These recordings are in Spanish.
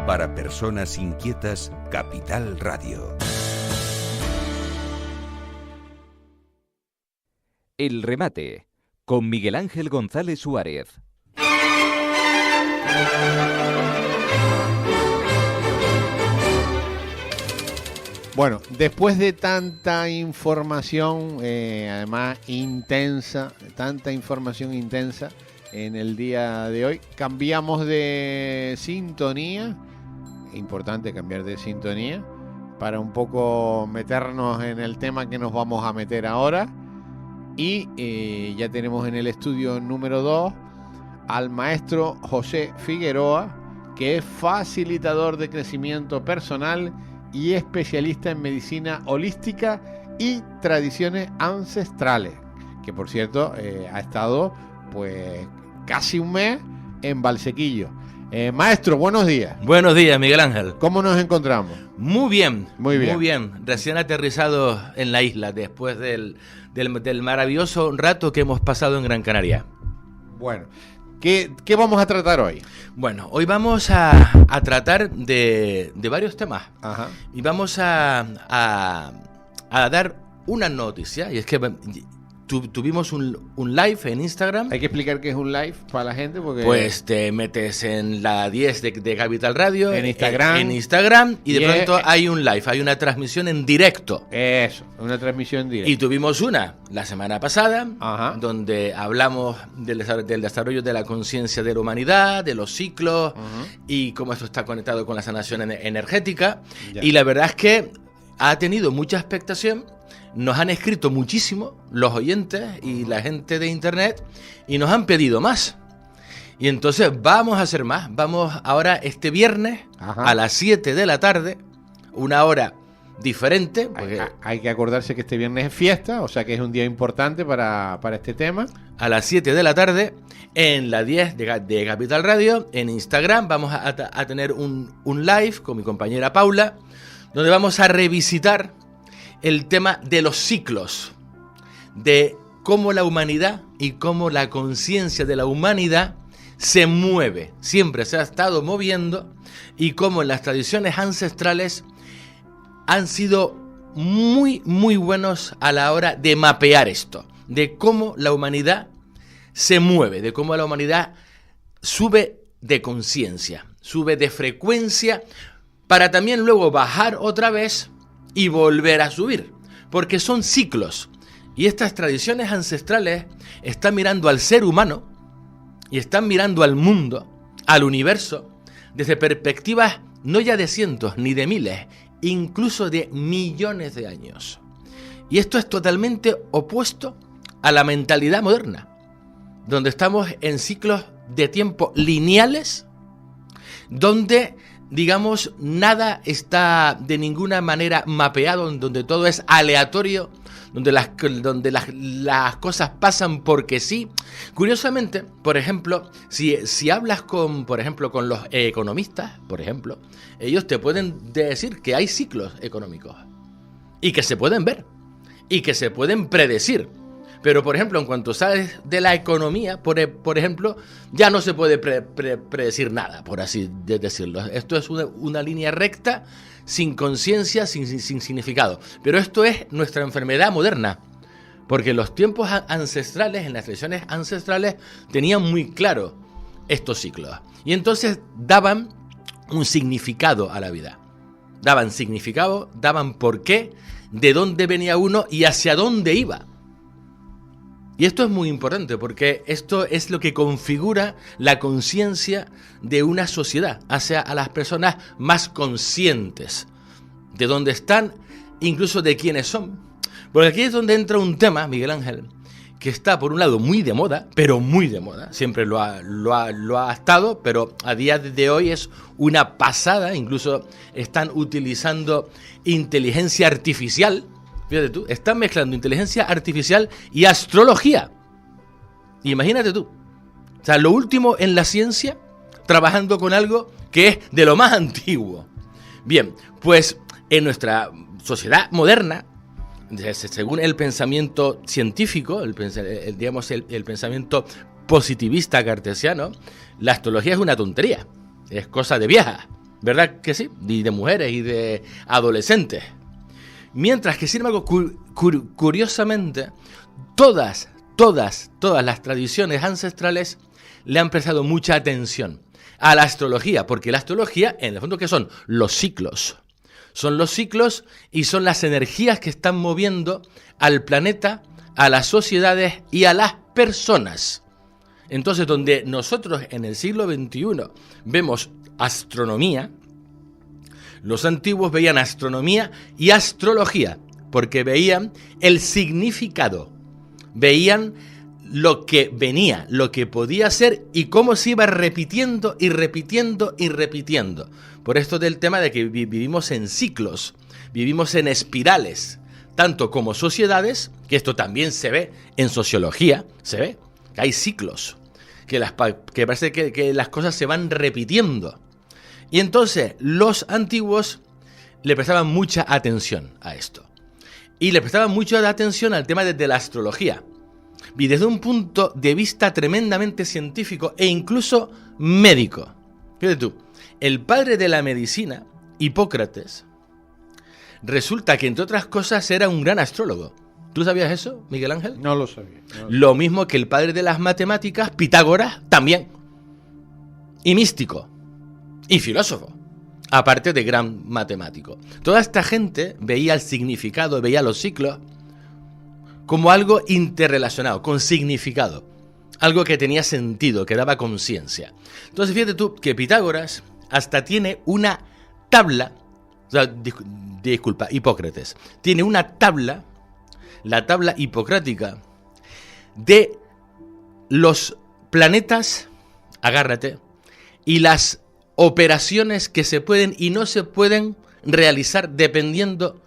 Para personas inquietas, Capital Radio. El remate, con Miguel Ángel González Suárez. Bueno, después de tanta información, además intensa, tanta información intensa en el día de hoy, cambiamos de sintonía. Importante cambiar de sintonía para un poco meternos en el tema que nos vamos a meter ahora. Y ya tenemos en el estudio número 2 al maestro José Figueroa, que es facilitador de crecimiento personal y especialista en medicina holística y tradiciones ancestrales, que por cierto ha estado pues casi un mes en Valsequillo. Maestro, buenos días. Buenos días, Miguel Ángel. ¿Cómo nos encontramos? Muy bien, muy bien. Muy bien. Recién aterrizado en la isla después del maravilloso rato que hemos pasado en Gran Canaria. Bueno, ¿qué vamos a tratar hoy? Bueno, hoy vamos a tratar de varios temas. Ajá. Y vamos a dar una noticia, y es que tuvimos un live en Instagram. Hay que explicar qué es un live para la gente, porque pues te metes en la 10 de Capital Radio en Instagram y de pronto hay un live, hay una transmisión en directo. Eso, una transmisión en directo. Y tuvimos una la semana pasada, Ajá, donde hablamos del desarrollo de la conciencia de la humanidad, de los ciclos, ajá, y cómo esto está conectado con la sanación energética. ya. Y la verdad es que ha tenido mucha expectación. Nos han escrito muchísimo los oyentes y la gente de internet y nos han pedido más. Y entonces vamos a hacer más. Vamos ahora este viernes, ajá, a las 7 de la tarde, una hora diferente. Hay que acordarse que este viernes es fiesta, o sea que es un día importante para este tema. A las 7 de la tarde, en la 10 de Capital Radio, en Instagram, vamos a tener un live con mi compañera Paula, donde vamos a revisitar el tema de los ciclos, de cómo la humanidad y cómo la conciencia de la humanidad se mueve, siempre se ha estado moviendo, y cómo las tradiciones ancestrales han sido muy, muy buenos a la hora de mapear esto, de cómo la humanidad se mueve, de cómo la humanidad sube de conciencia, sube de frecuencia, para también luego bajar otra vez y volver a subir, porque son ciclos. Y estas tradiciones ancestrales están mirando al ser humano y están mirando al mundo, al universo, desde perspectivas no ya de cientos ni de miles, incluso de millones de años. Y esto es totalmente opuesto a la mentalidad moderna, donde estamos en ciclos de tiempo lineales, donde digamos, nada está de ninguna manera mapeado, donde todo es aleatorio, donde las cosas pasan porque sí. Curiosamente, por ejemplo, si hablas con los economistas, por ejemplo, ellos te pueden decir que hay ciclos económicos y que se pueden ver y que se pueden predecir. Pero, por ejemplo, en cuanto sabes de la economía, por ejemplo, ya no se puede predecir nada, por así decirlo. Esto es una línea recta, sin conciencia, sin significado. Pero esto es nuestra enfermedad moderna, porque en los tiempos ancestrales, en las tradiciones ancestrales, tenían muy claro estos ciclos. Y entonces daban un significado a la vida. Daban significado, daban por qué, de dónde venía uno y hacia dónde iba. Y esto es muy importante porque esto es lo que configura la conciencia de una sociedad, hace a las personas más conscientes de dónde están, incluso de quiénes son. Porque aquí es donde entra un tema, Miguel Ángel, que está por un lado muy de moda, pero muy de moda, siempre lo ha estado, pero a día de hoy es una pasada, incluso están utilizando inteligencia artificial. Fíjate tú, están mezclando inteligencia artificial y astrología. Imagínate tú. O sea, lo último en la ciencia, trabajando con algo que es de lo más antiguo. Bien, pues en nuestra sociedad moderna, según el pensamiento científico, el pensamiento positivista cartesiano, la astrología es una tontería. Es cosa de viejas. ¿Verdad que sí? Y de mujeres y de adolescentes. Mientras que, sin embargo, curiosamente, todas las tradiciones ancestrales le han prestado mucha atención a la astrología, porque la astrología, en el fondo, ¿qué son? Los ciclos. Son los ciclos y son las energías que están moviendo al planeta, a las sociedades y a las personas. Entonces, donde nosotros en el siglo XXI vemos astronomía, los antiguos veían astronomía y astrología, porque veían el significado, veían lo que venía, lo que podía ser y cómo se iba repitiendo y repitiendo y repitiendo. Por esto del tema de que vivimos en ciclos, vivimos en espirales, tanto como sociedades, que esto también se ve en sociología, se ve que hay ciclos, que parece que las cosas se van repitiendo. Y entonces los antiguos le prestaban mucha atención a esto. Y le prestaban mucha atención al tema de la astrología. Y desde un punto de vista tremendamente científico e incluso médico. Fíjate tú, el padre de la medicina, Hipócrates, resulta que entre otras cosas era un gran astrólogo. ¿Tú sabías eso, Miguel Ángel? No lo sabía. Lo mismo que el padre de las matemáticas, Pitágoras, también. Y místico. Y filósofo. Aparte de gran matemático. Toda esta gente veía el significado, veía los ciclos como algo interrelacionado, con significado. Algo que tenía sentido, que daba conciencia. Entonces fíjate tú que Pitágoras hasta tiene una tabla, o sea, disculpa, Hipócrates, tiene una tabla, la tabla hipocrática, de los planetas, agárrate, y las operaciones que se pueden y no se pueden realizar dependiendo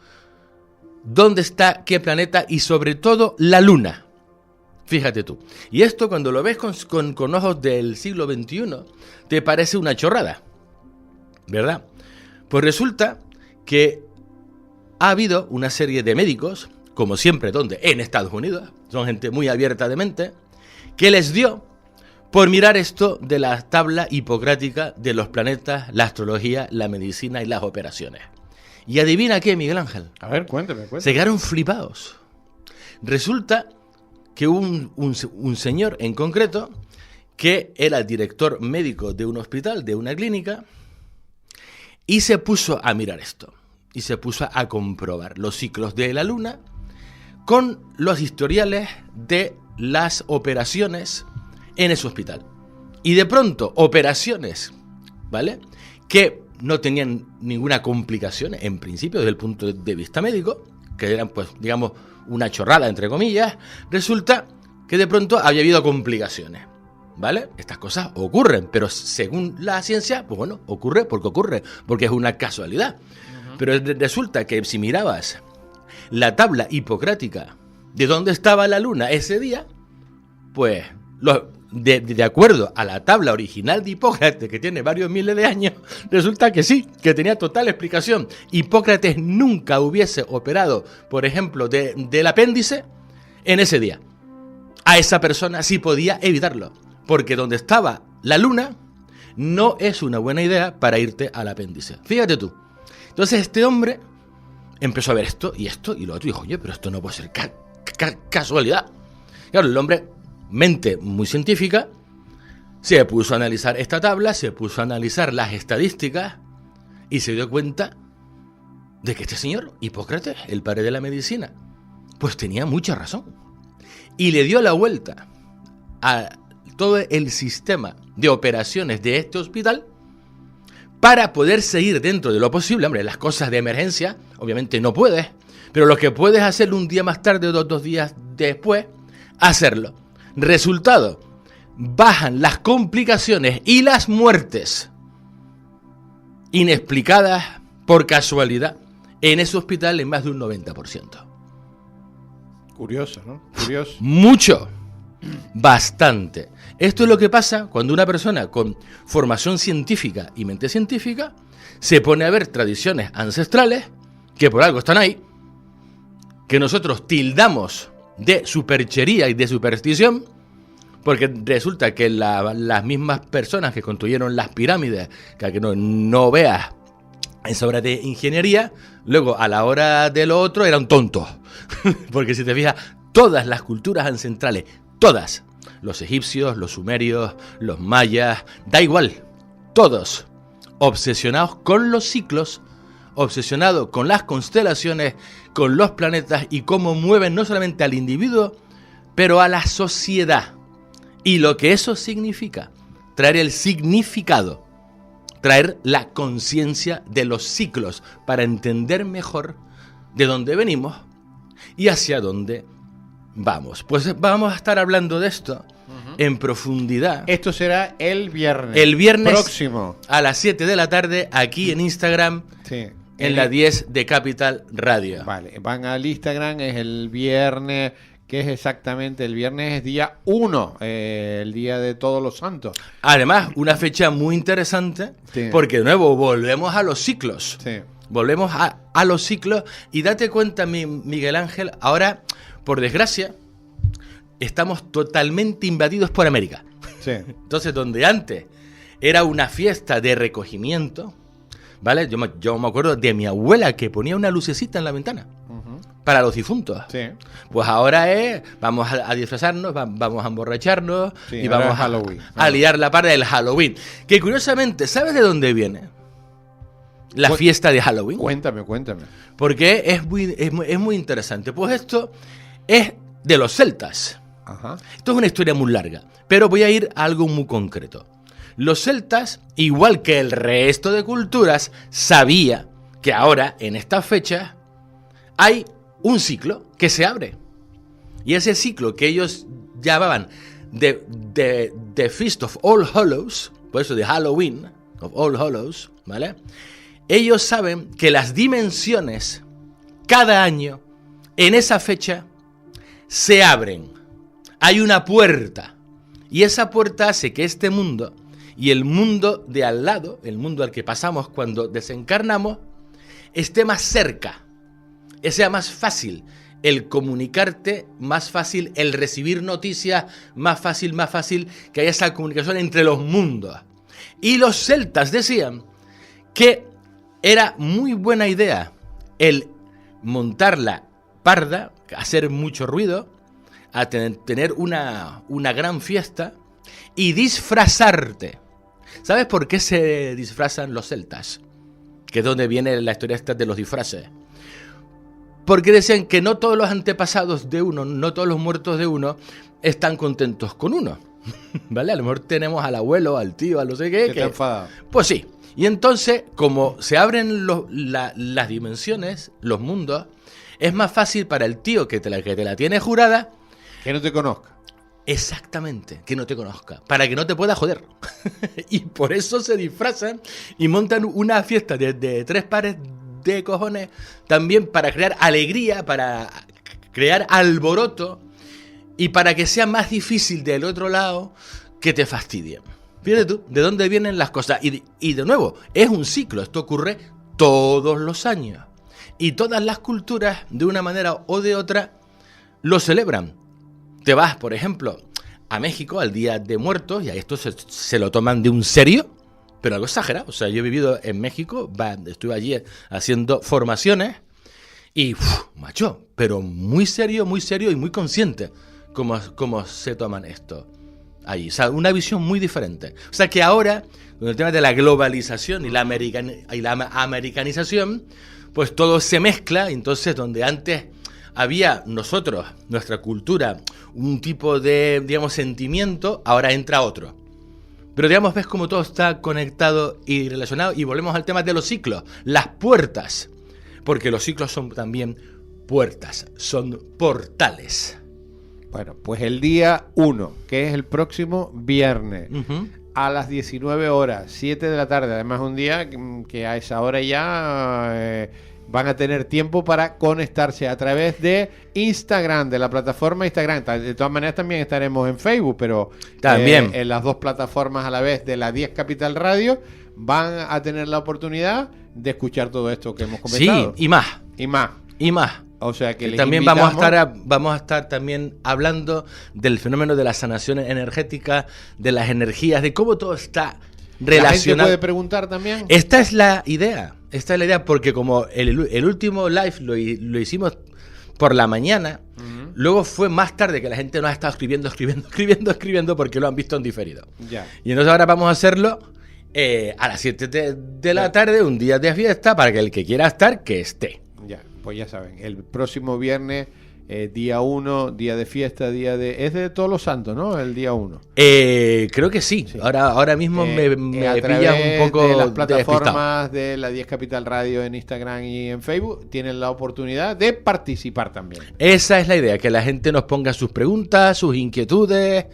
dónde está qué planeta y sobre todo la luna. Fíjate tú. Y esto cuando lo ves con ojos del siglo XXI te parece una chorrada, ¿verdad? Pues resulta que ha habido una serie de médicos, como siempre, ¿dónde? En Estados Unidos, son gente muy abierta de mente, que les dio por mirar esto de la tabla hipocrática de los planetas, la astrología, la medicina y las operaciones. Y adivina qué, Miguel Ángel. A ver, cuéntame. Se quedaron flipados. Resulta que hubo un señor en concreto que era director médico de un hospital, de una clínica, y se puso a mirar esto. Y se puso a comprobar los ciclos de la luna con los historiales de las operaciones en ese hospital. Y de pronto, operaciones, ¿vale?, que no tenían ninguna complicación, en principio, desde el punto de vista médico, que eran, pues, digamos, una chorrada, entre comillas, resulta que de pronto había habido complicaciones, ¿vale? Estas cosas ocurren, pero según la ciencia, pues bueno, ocurre, porque es una casualidad. Pero resulta que si mirabas la tabla hipocrática de dónde estaba la luna ese día, pues de acuerdo a la tabla original de Hipócrates, que tiene varios miles de años, resulta que sí, que tenía total explicación. Hipócrates nunca hubiese operado, por ejemplo, del apéndice en ese día. A esa persona sí podía evitarlo, porque donde estaba la luna no es una buena idea para irte al apéndice. Fíjate tú. Entonces este hombre empezó a ver esto y lo otro y dijo, oye, pero esto no puede ser casualidad. Claro, el hombre, mente muy científica, se puso a analizar esta tabla, se puso a analizar las estadísticas y se dio cuenta de que este señor, Hipócrates, el padre de la medicina, pues tenía mucha razón. Y le dio la vuelta a todo el sistema de operaciones de este hospital para poder seguir dentro de lo posible. Hombre, las cosas de emergencia, obviamente no puedes, pero lo que puedes hacer un día más tarde o dos días después, hacerlo. Resultado, bajan las complicaciones y las muertes inexplicadas por casualidad en ese hospital en más de un 90%. Curioso, ¿no? Curioso. Mucho. Bastante. Esto es lo que pasa cuando una persona con formación científica y mente científica se pone a ver tradiciones ancestrales que por algo están ahí, que nosotros tildamos de superchería y de superstición, Porque resulta que las mismas personas que construyeron las pirámides, que no veas esa obra de ingeniería, luego a la hora de lo otro eran tontos. Porque si te fijas, todas las culturas ancestrales, todas, los egipcios, los sumerios, los mayas, da igual, todos obsesionados con los ciclos, obsesionados con las constelaciones, con los planetas y cómo mueven no solamente al individuo, pero a la sociedad. Y lo que eso significa, traer el significado, traer la conciencia de los ciclos para entender mejor de dónde venimos y hacia dónde vamos. Pues vamos a estar hablando de esto en profundidad. Esto será el viernes. El viernes próximo. A las 7 de la tarde, aquí en Instagram, Sí. en la 10 de Capital Radio. Vale, van al Instagram, es el viernes, que es exactamente, el viernes es día 1, el día de Todos los Santos. Además, una fecha muy interesante, Sí. porque de nuevo volvemos a los ciclos. Sí. Volvemos a los ciclos y date cuenta, Miguel Ángel, ahora, por desgracia, estamos totalmente invadidos por América. Sí. Entonces, donde antes era una fiesta de recogimiento, ¿vale? Yo me acuerdo de mi abuela que ponía una lucecita en la ventana para los difuntos. Sí. Pues ahora vamos a disfrazarnos, vamos a emborracharnos Sí, y ahora vamos es Halloween. a liar la parda del Halloween. Que curiosamente, ¿sabes de dónde viene la fiesta de Halloween? Cuéntame. Porque es muy interesante. Pues esto es de los celtas. Ajá. Esto es una historia muy larga, pero voy a ir a algo muy concreto. Los celtas, igual que el resto de culturas, sabía que ahora, en estas fechas, hay un ciclo que se abre. Y ese ciclo que ellos llamaban The Feast of All Hallows, por eso de Halloween, of All Hallows, ¿vale? Ellos saben que las dimensiones, cada año, en esa fecha, se abren. Hay una puerta. Y esa puerta hace que este mundo y el mundo de al lado, el mundo al que pasamos cuando desencarnamos, esté más cerca. Sea más fácil el comunicarte, más fácil el recibir noticias, más fácil que haya esa comunicación entre los mundos. Y los celtas decían que era muy buena idea el montar la parda, hacer mucho ruido, a tener una gran fiesta y disfrazarte. ¿Sabes por qué se disfrazan los celtas? Que es donde viene la historia esta de los disfraces. Porque decían que no todos los antepasados de uno, no todos los muertos de uno, están contentos con uno. ¿Vale? A lo mejor tenemos al abuelo, al tío, a no sé qué. ¿Qué te enfada? Pues sí. Y entonces, como se abren las dimensiones, los mundos, es más fácil para el tío que te la tiene jurada. Que no te conozca. Exactamente, que no te conozca, para que no te pueda joder. Y por eso se disfrazan y montan una fiesta de 3 pares de cojones, también para crear alegría, para crear alboroto y para que sea más difícil del otro lado que te fastidien. Fíjate tú, de dónde vienen las cosas. Y de nuevo, es un ciclo, esto ocurre todos los años. Y todas las culturas, de una manera o de otra, lo celebran. Te vas, por ejemplo, a México al Día de Muertos, y a esto se lo toman de un serio, pero algo exagerado. O sea, yo he vivido en México, estuve allí haciendo formaciones, y, macho, pero muy serio y muy consciente cómo se toman esto allí. O sea, una visión muy diferente. O sea, que ahora, con el tema de la globalización y la americanización, pues todo se mezcla, y entonces donde antes había nosotros, nuestra cultura, un tipo de, digamos, sentimiento, ahora entra otro. Pero, digamos, ves cómo todo está conectado y relacionado. Y volvemos al tema de los ciclos, las puertas. Porque los ciclos son también puertas, son portales. Bueno, pues el día 1, que es el próximo viernes, a las 19 horas, 7 de la tarde. Además, un día que a esa hora ya van a tener tiempo para conectarse a través de Instagram, de la plataforma Instagram. De todas maneras, también estaremos en Facebook, pero también en las dos plataformas a la vez de la 10 Capital Radio van a tener la oportunidad de escuchar todo esto que hemos comentado. Sí, y más. Y más. Y más. O sea que les también invitamos... vamos a estar también hablando del fenómeno de la sanación energética, de las energías, de cómo todo está ¿La gente relacionado. puede preguntar también? Esta es la idea, porque como el último live lo hicimos por la mañana, luego fue más tarde que la gente nos ha estado escribiendo porque lo han visto en diferido. Ya. Y entonces ahora vamos a hacerlo a las 7 de la tarde, un día de fiesta, para que el que quiera estar, que esté. Ya, pues ya saben, el próximo viernes, día 1, día de fiesta, es de Todos los Santos, ¿no? El día 1. Creo que sí. Ahora mismo me a pillas través un poco de las despistado. plataformas de la 10 Capital Radio en Instagram y en Facebook, tienen la oportunidad de participar también. Esa es la idea, que la gente nos ponga sus preguntas, sus inquietudes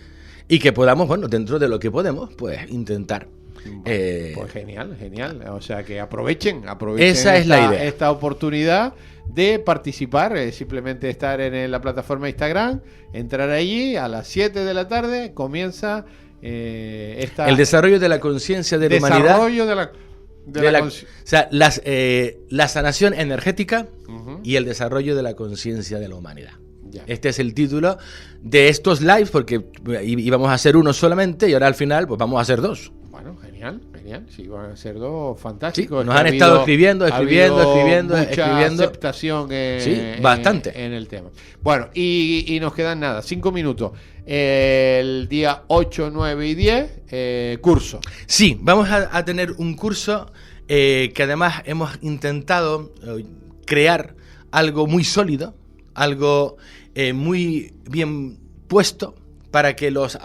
y que podamos, bueno, dentro de lo que podemos, pues intentar. Pues genial. O sea que aprovechen esa es la idea. esta oportunidad de participar, simplemente estar en la plataforma de Instagram, entrar allí a las 7 de la tarde, comienza el desarrollo de la conciencia de la humanidad. Desarrollo O sea, la sanación energética y el desarrollo de la conciencia de la humanidad. Ya. Este es el título de estos lives, porque íbamos a hacer uno solamente y ahora al final pues vamos a hacer dos. Bueno, genial. Sí, van a ser dos fantásticos. Sí, nos han estado escribiendo. Mucha aceptación bastante. en el tema. Bueno, y nos quedan 5 minutos. El día 8, 9 y 10, curso. Sí, vamos a tener un curso que además hemos intentado crear algo muy sólido, algo muy bien puesto, para que los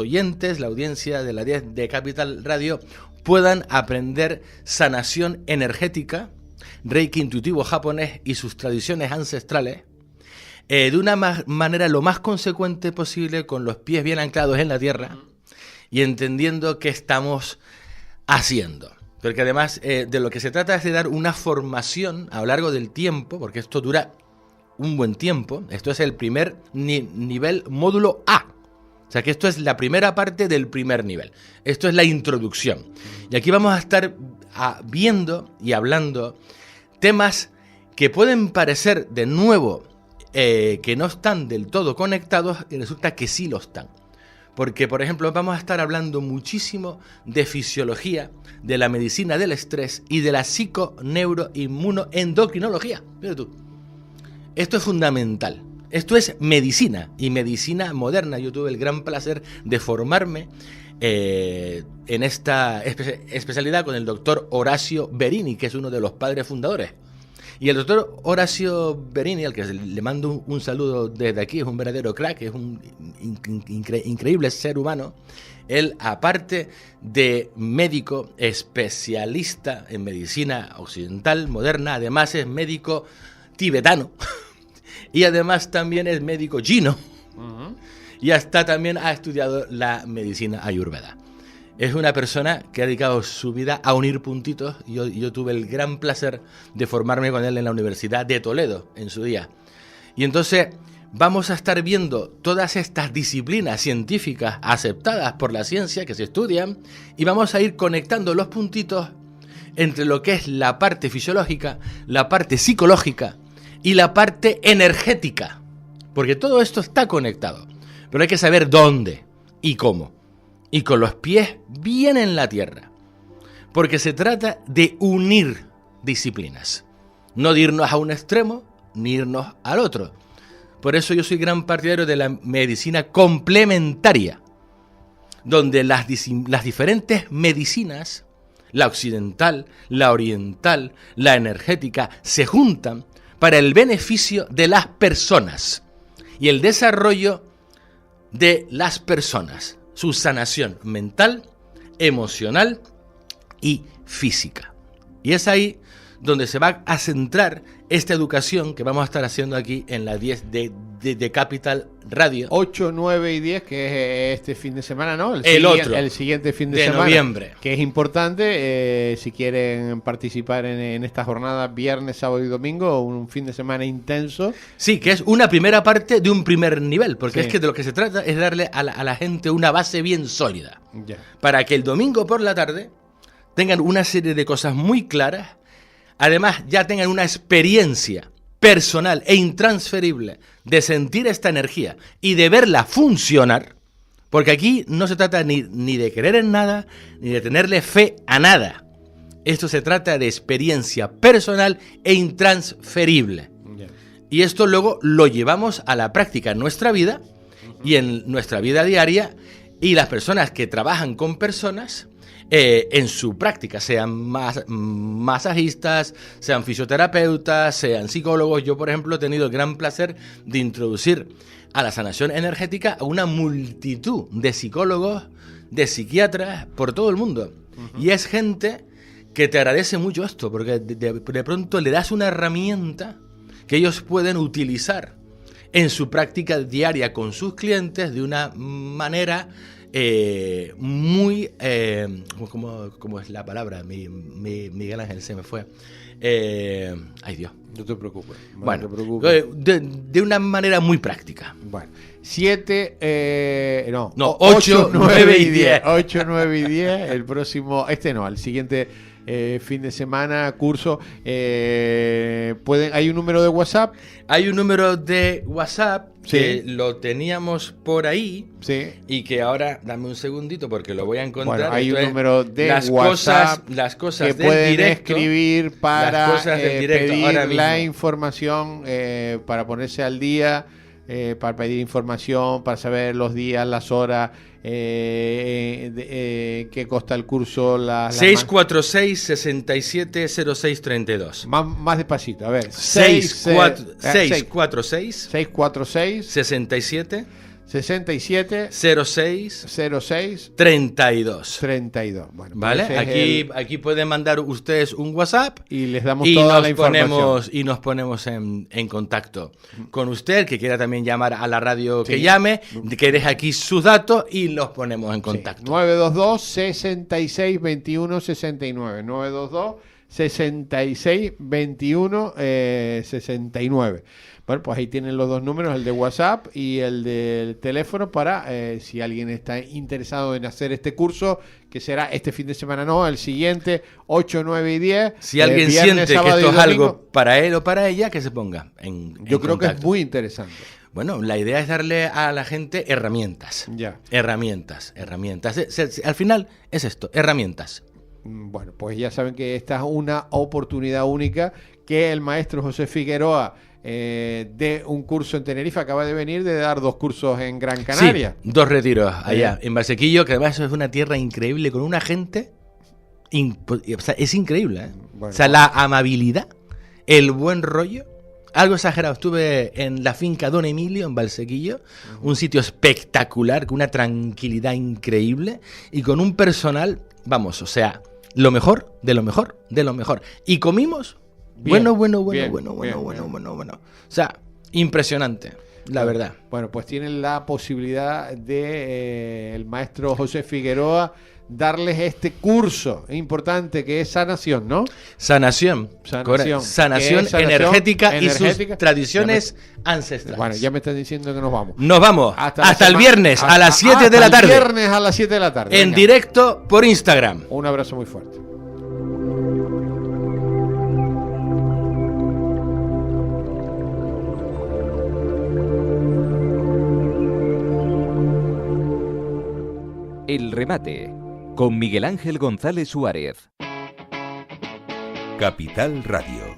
oyentes, la audiencia de la 10 de Capital Radio, puedan aprender sanación energética, Reiki intuitivo japonés y sus tradiciones ancestrales, de una manera lo más consecuente posible, con los pies bien anclados en la tierra y entendiendo qué estamos haciendo. Porque además de lo que se trata es de dar una formación a lo largo del tiempo, porque esto dura un buen tiempo. Esto es el primer nivel, módulo A. O sea que esto es la primera parte del primer nivel. Esto es la introducción. Y aquí vamos a estar viendo y hablando temas que pueden parecer de nuevo que no están del todo conectados, y resulta que sí lo están. Porque, por ejemplo, vamos a estar hablando muchísimo de fisiología, de la medicina del estrés y de la psiconeuroinmunoendocrinología. Mira tú. Esto es fundamental. Esto es medicina, y medicina moderna. Yo tuve el gran placer de formarme en esta especialidad con el doctor Horacio Berini, que es uno de los padres fundadores. Y el doctor Horacio Berini, al que le mando un saludo desde aquí, es un verdadero crack, es un increíble ser humano. Él, aparte de médico especialista en medicina occidental moderna, además es médico tibetano y además también es médico chino. Y hasta también ha estudiado la medicina ayurveda. Es una persona que ha dedicado su vida a unir puntitos. Yo tuve el gran placer de formarme con él en la Universidad de Toledo en su día. Y entonces vamos a estar viendo todas estas disciplinas científicas aceptadas por la ciencia que se estudian, y vamos a ir conectando los puntitos entre lo que es la parte fisiológica, la parte psicológica y la parte energética. Porque todo esto está conectado. Pero hay que saber dónde y cómo. Y con los pies bien en la tierra. Porque se trata de unir disciplinas. No de irnos a un extremo, ni irnos al otro. Por eso yo soy gran partidario de la medicina complementaria. Donde las diferentes medicinas, la occidental, la oriental, la energética, se juntan para el beneficio de las personas. Y el desarrollo de las personas. Su sanación mental, emocional y física. Y es ahí donde se va a centrar esta educación que vamos a estar haciendo aquí en la 10 de Capital Radio. 8, 9 y 10, que es este fin de semana, ¿no? El siguiente fin de semana. Noviembre. Que es importante, si quieren participar en esta jornada, viernes, sábado y domingo, un fin de semana intenso. Sí, que es una primera parte de un primer nivel, porque Sí. es que de lo que se trata es darle a la gente una base bien sólida. Ya. Para que el domingo por la tarde tengan una serie de cosas muy claras. Además, ya tengan una experiencia personal e intransferible de sentir esta energía y de verla funcionar, porque aquí no se trata ni de creer en nada, ni de tenerle fe a nada. Esto se trata de experiencia personal e intransferible. Y esto luego lo llevamos a la práctica en nuestra vida y en nuestra vida diaria, y las personas que trabajan con personas en su práctica, sean masajistas, sean fisioterapeutas, sean psicólogos. Yo, por ejemplo, he tenido el gran placer de introducir a la sanación energética a una multitud de psicólogos, de psiquiatras por todo el mundo. Y es gente que te agradece mucho esto, porque de pronto le das una herramienta que ellos pueden utilizar en su práctica diaria con sus clientes de una manera muy... ¿cómo es la palabra? Miguel Ángel se me fue. Ay, Dios. No te preocupes. Bueno, no te preocupes. De una manera muy práctica. Bueno, 8, 8, 9 y 10. 8, 9 y 10, el próximo, el siguiente fin de semana, curso. ¿Hay un número de WhatsApp? Hay un número de WhatsApp que Sí. lo teníamos por ahí. Sí. Y que ahora, dame un segundito porque lo voy a encontrar. Bueno, hay un Entonces, número de las WhatsApp las cosas que del pueden directo, escribir para las cosas del directo pedir ahora la mismo. información, para ponerse al día, para pedir información, para saber los días, las horas, qué consta el curso, 646-670632. más despacito, a ver. 646 646 67 67 06 06 32. 32. Bueno, ¿Vale? ese es Aquí pueden mandar ustedes un WhatsApp y les damos y toda nos la información. nos ponemos en contacto con usted, que quiera también llamar a la radio, Sí. que llame, que deje aquí sus datos y los ponemos en Sí, contacto. 922 66 21 69. 922 66 21 69. Bueno, pues ahí tienen los dos números, el de WhatsApp y el del teléfono, para si alguien está interesado en hacer este curso, que será este fin de semana, no, el siguiente, 8, 9 y 10. Si alguien viernes, siente que sábado y esto es domingo. algo para él o para ella, que se ponga en Yo creo que es contacto. muy interesante. Bueno, la idea es darle a la gente herramientas. Ya. Herramientas. Al final es esto, herramientas. Bueno, pues ya saben que esta es una oportunidad única, que el maestro José Figueroa de un curso en Tenerife, acaba de venir de dar 2 cursos en Gran Canaria. Sí, 2 retiros allá, en Valsequillo, que además es una tierra increíble, con una gente... o sea, es increíble, ¿eh? Bueno. O sea, la amabilidad, el buen rollo, algo exagerado. Estuve en la finca Don Emilio, en Valsequillo, un sitio espectacular, con una tranquilidad increíble y con un personal, vamos, o sea, lo mejor, de lo mejor, de lo mejor. Y comimos... Bien, Bueno. bien. O sea, impresionante, la verdad. Bueno, pues tienen la posibilidad de el maestro José Figueroa darles este curso importante que es sanación, ¿no? Sanación. Sanación. Sanación ¿Qué es sanación energética y energética? sus tradiciones ancestrales. Bueno, ya me están diciendo que nos vamos. Nos vamos hasta el viernes a las 7 hasta de la el tarde. viernes a las 7 de la tarde. En Venga. directo por Instagram. Un abrazo muy fuerte. El remate con Miguel Ángel González Suárez. Capital Radio.